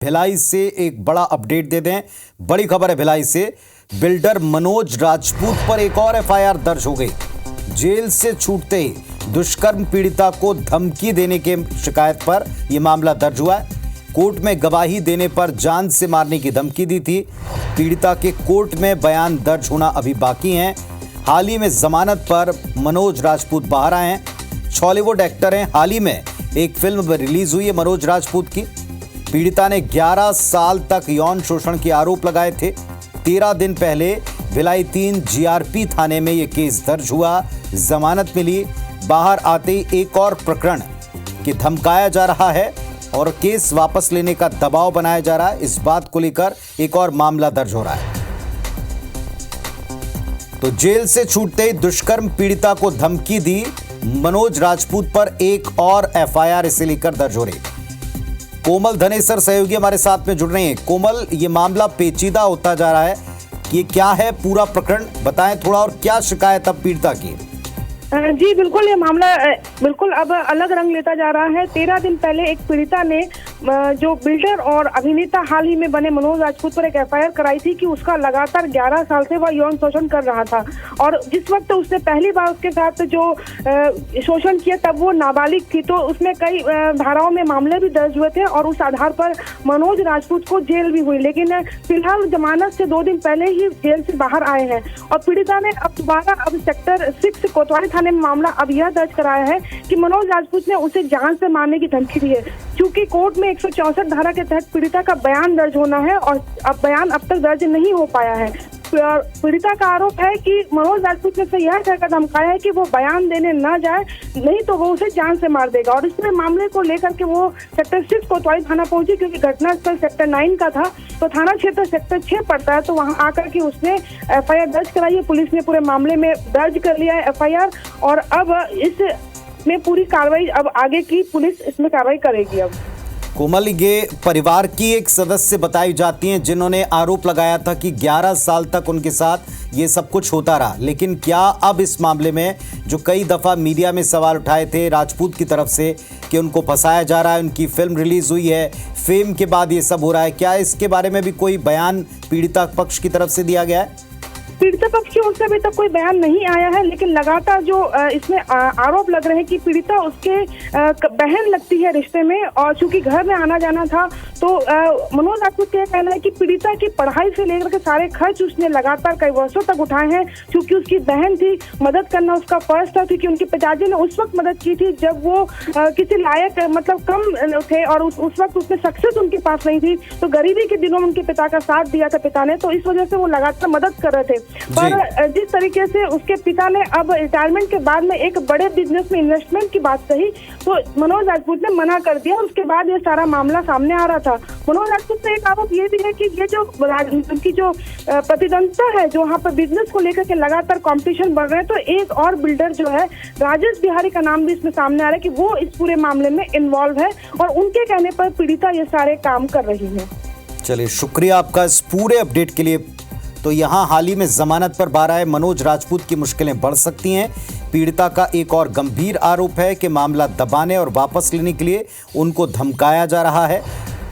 भिलाई से एक बड़ा अपडेट दे दें। बड़ी खबर है भिलाई से। बिल्डर मनोज राजपूत पर एक और एफआईआर दर्ज हो गई। जेल से छूटते ही दुष्कर्म पीड़िता को धमकी देने के शिकायत पर यह मामला दर्ज हुआ है। कोर्ट में गवाही देने पर जान से मारने की धमकी दी थी। पीड़िता के कोर्ट में बयान दर्ज होना अभी बाकी है। हाल ही में जमानत पर मनोज राजपूत बाहर आए हैं। बॉलीवुड एक्टर हैं। हाल ही में एक फिल्म रिलीज हुई है मनोज राजपूत की। पीड़िता ने 11 साल तक यौन शोषण के आरोप लगाए थे। 13 दिन पहले भिलाई 3 जीआरपी थाने में यह केस दर्ज हुआ। जमानत मिली। बाहर आते ही एक और प्रकरण कि धमकाया जा रहा है और केस वापस लेने का दबाव बनाया जा रहा है। इस बात को लेकर एक और मामला दर्ज हो रहा है। तो जेल से छूटते ही दुष्कर्म पीड़िता को धमकी दी। मनोज राजपूत पर एक और एफआईआर इसे लेकर दर्ज हो रही। कोमल धनेसर सहयोगी हमारे साथ में जुड़ रहे हैं। कोमल, ये मामला पेचीदा होता जा रहा है। ये क्या है पूरा प्रकरण, बताएं थोड़ा, और क्या शिकायत अब पीड़िता की? जी बिल्कुल, ये मामला बिल्कुल अब अलग रंग लेता जा रहा है। 13 दिन पहले एक पीड़िता ने जो बिल्डर और अभिनेता हाल ही में बने मनोज राजपूत पर एक एफआईआर कराई थी कि उसका लगातार 11 साल से वह यौन शोषण कर रहा था। और जिस वक्त उसने पहली बार उसके साथ जो शोषण किया तब वो नाबालिग थी, तो उसमें कई धाराओं में मामले भी दर्ज हुए थे और उस आधार पर मनोज राजपूत को जेल भी हुई। लेकिन फिलहाल जमानत से 2 दिन पहले ही जेल से बाहर आए हैं और पीड़िता ने अब दोबारा सेक्टर 6 कोतवाली थाने में मामला अब यह दर्ज कराया है कि मनोज राजपूत ने उसे जान से मारने की धमकी दी है। क्योंकि कोर्ट में 164 धारा के तहत पीड़िता का बयान दर्ज होना है और अब बयान अब तक दर्ज नहीं हो पाया है। पीड़िता का आरोप है कि मनोज राजपूत ने उसे यह कहकर धमकाया है कि वो बयान देने न जाए, नहीं तो वो उसे जान से मार देगा। और इसमें मामले को लेकर के वो सेक्टर 6 कोतवाली थाना पहुंची, क्योंकि घटनास्थल सेक्टर 9 का था, तो थाना क्षेत्र सेक्टर 6 पड़ता है। तो वहां आकर के उसने एफआईआर दर्ज कराई है। पुलिस ने पूरे मामले में दर्ज कर लिया है एफआईआर और अब इसमें पूरी कार्रवाई अब आगे की पुलिस इसमें कार्रवाई करेगी। अब कोमल, ये परिवार की एक सदस्य बताई जाती हैं जिन्होंने आरोप लगाया था कि 11 साल तक उनके साथ ये सब कुछ होता रहा। लेकिन क्या अब इस मामले में जो कई दफ़ा मीडिया में सवाल उठाए थे राजपूत की तरफ से कि उनको फंसाया जा रहा है, उनकी फिल्म रिलीज हुई है, फेम के बाद ये सब हो रहा है, क्या इसके बारे में भी कोई बयान पीड़िता पक्ष की तरफ से दिया गया है? पीड़िता पक्ष की ओर से अभी तक कोई बयान नहीं आया है, लेकिन लगातार जो इसमें आरोप लग रहे हैं कि पीड़िता उसके बहन लगती है रिश्ते में, और चूंकि घर में आना जाना था तो मनोज राजपूत का कहना है कि पीड़िता की पढ़ाई से लेकर के सारे खर्च उसने लगातार कई वर्षों तक उठाए हैं। क्योंकि उसकी बहन थी, मदद करना उसका फर्ज था, क्योंकि उनके पिताजी ने उस वक्त मदद की थी जब वो किसी लायक मतलब कम थे और उस वक्त उसमें सक्सेस उनके पास नहीं थी। तो गरीबी के दिनों में उनके पिता का साथ दिया था पिता ने, तो इस वजह से वो लगातार मदद कर रहे थे। पर जिस तरीके से उसके पिता ने अब रिटायरमेंट के बाद में एक बड़े बिजनेस में इन्वेस्टमेंट की बात कही, तो मनोज राजपूत ने मना कर दिया। उसके बाद ये सारा मामला सामने आ रहा था। मनोज राजपूत से एक आरोप ये भी है कि ये जो उनकी जो प्रतिद्वंदता है, जो वहाँ पर बिजनेस को लेकर के लगातार कॉम्पिटिशन बढ़ रहे हैं, तो एक और बिल्डर जो है राजेश बिहारी का नाम भी इसमें सामने आ रहा है कि वो इस पूरे मामले में इन्वॉल्व है और उनके कहने पर पीड़िता ये सारे काम कर रही है। चलिए, शुक्रिया आपका इस पूरे अपडेट के लिए। तो यहाँ हाल ही में जमानत पर बाहर आए मनोज राजपूत की मुश्किलें बढ़ सकती हैं। पीड़िता का एक और गंभीर आरोप है कि मामला दबाने और वापस लेने के लिए उनको धमकाया जा रहा है।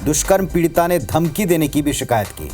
दुष्कर्म पीड़िता ने धमकी देने की भी शिकायत की।